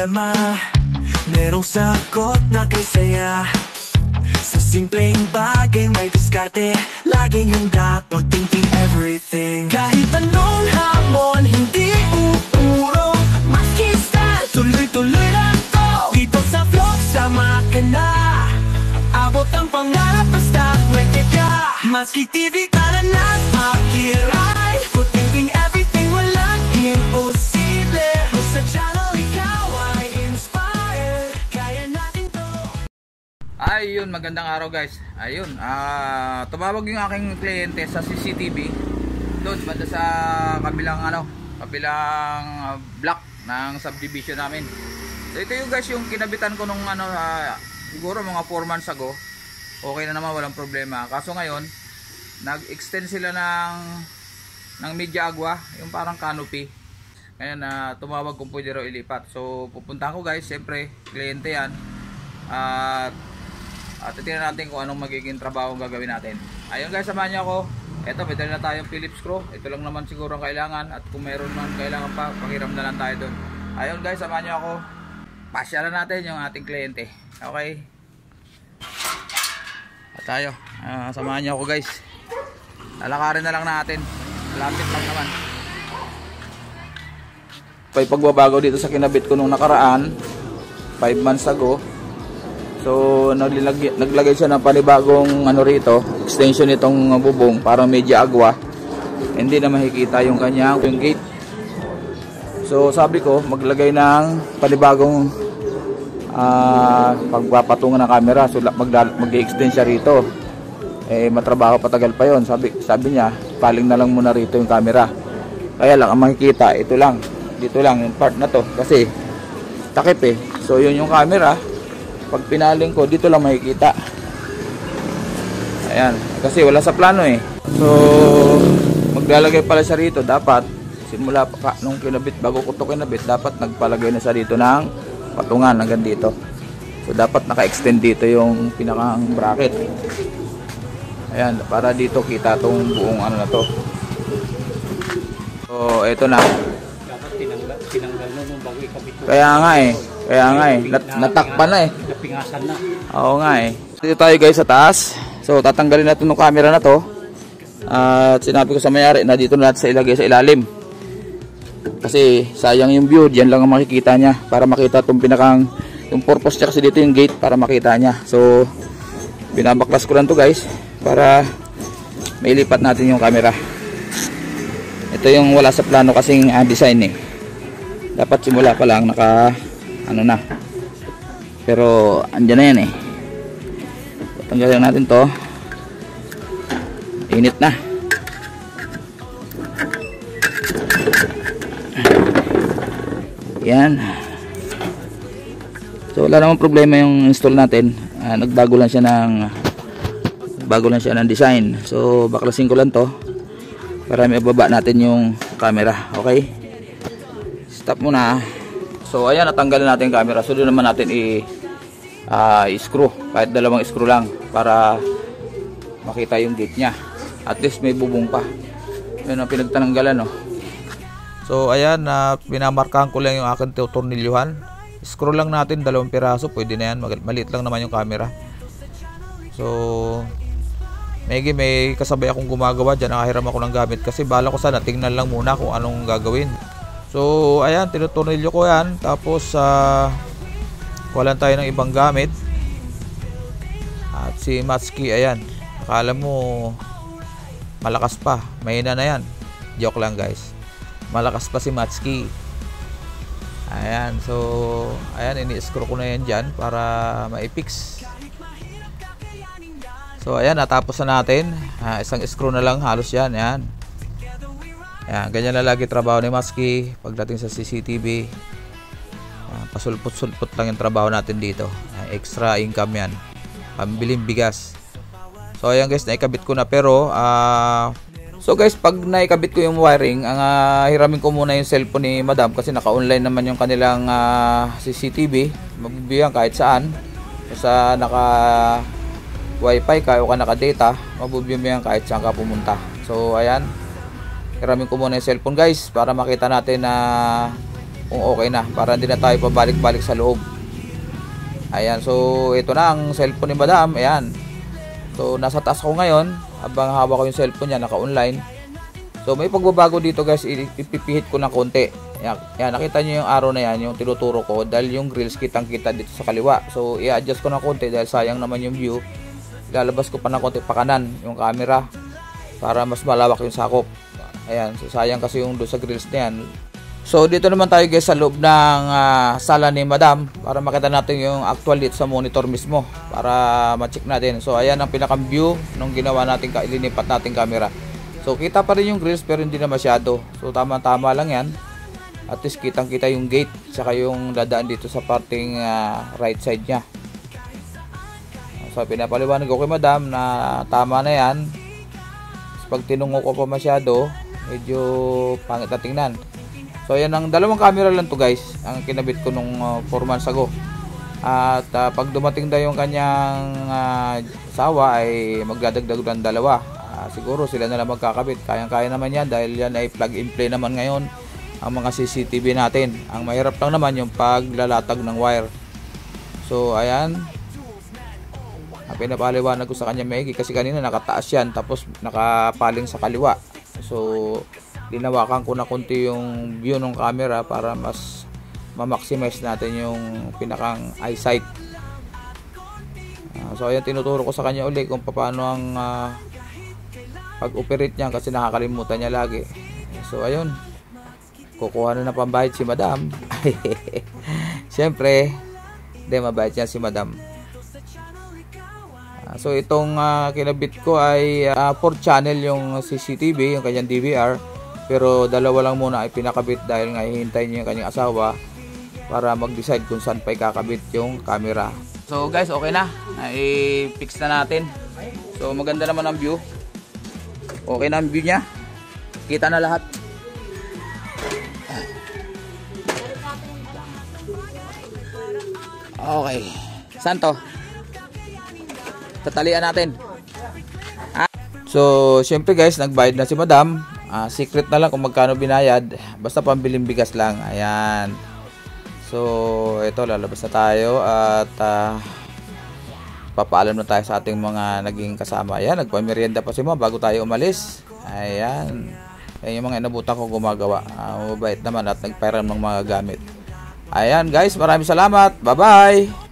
problema, merong sagot na kaysaya. Sa simpleng bagay may diskarte, laging handa pag-thinking everything. Kahit anong hamon, hindi uurong, maski style, tuloy-tuloy lang to. Dito sa vlog, sama ka na, abot ang pangarap basta pwede ka. Maski TV, tara na't makiray, pag-thinking everything, walang imposible. Sa channel, ikaw ay inspired, kaya natin to. Ayun, magandang araw guys. Ayun, tumawag yung aking kliyente sa CCTV doon banda sa kabilang block ng subdivision namin. So ito yung guys yung kinabitan ko nung siguro mga 4 months ago. Okay na naman, walang problema. Kaso ngayon, nag-extend sila ng media agua, yung parang canopy. Ngayon tumawag kung pwede raw ilipat. So pupuntahan ko guys, siyempre kliyente yan. At titingnan natin kung anong magiging trabaho ang gagawin natin. Ayun guys, samahan niyo ako. Eto, may dala na tayong Phillips screw. Ito lang naman siguro ang kailangan. At kung meron man kailangan pa, pakiram na lang tayo doon. Ayun guys, samahan niyo ako. Pasyalan natin yung ating kliyente. Okay. At tayo, samahan niyo ako guys. Lalakarin na lang natin. Lapit lang naman. May pagbabago dito sa kinabit ko nung nakaraan 5 months ago. So naglagay siya ng panibagong rito, extension nitong bubong, parang media agua. Hindi na makikita yung kanyang gate. So sabi ko maglagay ng panibagong pagpapatungan ng camera. So mag-extend siya rito. Matrabaho patagal pa yon. Sabi niya, paling na lang muna rito yung camera. Kaya lang ang makikita ito lang. Dito lang yung part na to kasi takip So yun yung camera. Pag pinaling ko, dito lang makikita. Ayan, kasi wala sa plano So maglalagay pala siya rito. Dapat simula pa nung kinabit, bago ko to kinabit, dapat nagpalagay na siya dito ng patungan hanggang dito. So dapat naka-extend dito yung pinakang bracket. Ayan, para dito kita tong buong na to. So eto na. Tinanggal nung bago ikabit. Kaya nga natakpan na napingasan na. Oo nga Dito tayo guys sa taas. So tatanggalin natin yung camera na to. At sinabi ko sa may-ari na dito natin sa ilagay sa ilalim. Kasi sayang yung view, diyan lang ang makikita niya para makita tong yung purpose niya kasi dito yung gate para makita niya. So binabaklas ko lang to guys para mailipat natin yung camera. Ito yung wala sa plano kasing design Dapat simula pa lang naka na. Pero andyan na yan Tanggalin natin to. Init na. Yan. So wala namang problema yung install natin. Nagbago lang siya ng design. So baklasin ko lang to para may baba natin yung camera. Okay? Stop muna. So ayan, natanggalin natin yung camera. So doon naman natin i-screw. Kahit 2 screw lang para makita yung gate nya. At least may bubong pa. Yun ang pinagtananggalan So ayan, binamarkahan ko lang yung aking tornilyuhan. Screw lang natin 2 piraso. Pwede na yan. Maliit lang naman yung camera. So may kasabay akong gumagawa dyan. Nakahiram ako ng gamit kasi bala ko sana tingnan lang muna kung anong gagawin. So ayan, tinutornilyo ko yan. Tapos kuha tayo ng ibang gamit. At si Matsuki, ayan, akala mo malakas pa, mahina na yan. Joke lang guys, malakas pa si Matsuki. Ayan, so ayan, ini-screw ko na yan dyan para ma-fix. So ayan, natapos na natin. Isang screw na lang halos yan. Ayan, ganyan na lagi trabaho ni Matsuki pagdating sa CCTV. Pasulpot-sulpot lang yung trabaho natin dito. Extra income yan, pambiling bigas. So ayan guys, naikabit ko na. Pero so guys, pag naikabit ko yung wiring, ang hiramin ko muna yung cellphone ni madam kasi naka-online naman yung kanilang CCTV. Mabibigyan kahit saan. Sa naka wifi ka o ka naka-data, mabibigyan kahit saan ka pumunta. So ayan, hiramin ko muna yung cellphone guys para makita natin na kung okay na, para hindi na tayo pabalik-balik sa loob. Ayan, so ito na ang cellphone ni Madam. Ayan, so nasa taas ko ngayon habang hawak ko yung cellphone niya, naka-online. So may pagbabago dito guys, ipipihit ko ng konti. Yan, nakita nyo yung arrow na yan, yung tinuturo ko, dahil yung grills kitang kita dito sa kaliwa. So i-adjust ko ng konti dahil sayang naman yung view. Ilalabas ko pa ng konti pa kanan yung camera para mas malawak yung sakop. Ayan, so sayang kasi yung doon sa grills na yan. So dito naman tayo guys sa loob ng sala ni Madam para makita natin yung actual dito sa monitor mismo para ma-check natin. So ayan ang pinakang view nung ginawa natin, ilinipat natin camera. So kita pa rin yung grills pero hindi na masyado. So tama-tama lang yan. At least kitang-kita yung gate saka yung dadaan dito sa parting right side niya. So pinapaliwanag ko kay Madam na tama na yan. So, pag tinungo ko pa masyado, medyo pangit na tingnan. So ayan, ang dalawang camera lang to guys, ang kinabit ko nung 4 months ago. At pag dumating daw yung kanyang asawa ay magdadagdag ng dalawa. Siguro sila na lang magkakabit. Kayang-kaya naman yan dahil yan ay plug and play naman ngayon ang mga CCTV natin. Ang mahirap lang naman yung paglalatag ng wire. So ayan, pinapaliwanag ko sa kanya maigi kasi kanina nakataas yan tapos nakapaling sa kaliwa. So dinawakan ko na konti yung view ng camera para mas ma-maximize natin yung pinakang eyesight. So ayan, tinuturo ko sa kanya uli kung paano ang pag-operate niya kasi nakakalimutan niya lagi. So ayun, kukuha na ng pambayad si Madam. Siyempre hindi, mabayad niya si Madam. So itong kinabit ko ay 4 channel yung CCTV, yung kanyang DVR. Pero dalawa lang muna ay pinakabit dahil nga hihintay niya yung kanyang asawa para mag-decide kung saan pa ikakabit yung camera. So guys, okay na. I-fix na natin. So maganda naman ang view. Okay na ang view niya. Kita na lahat. Okay. Saan to? Tatalian natin. So syempre guys, nagbayad na si Madam. Secret na lang kung magkano binayad, basta pambiling bigas lang. Ayan, so ito, lalabas na tayo at papaalam na tayo sa ating mga naging kasama. Ayan, nagpamerienda pa si Ma'am bago tayo umalis. Ayan, yung mga inabutan ko gumagawa. Mabait naman at nagpairam ng mga gamit. Ayan guys, maraming salamat, bye bye.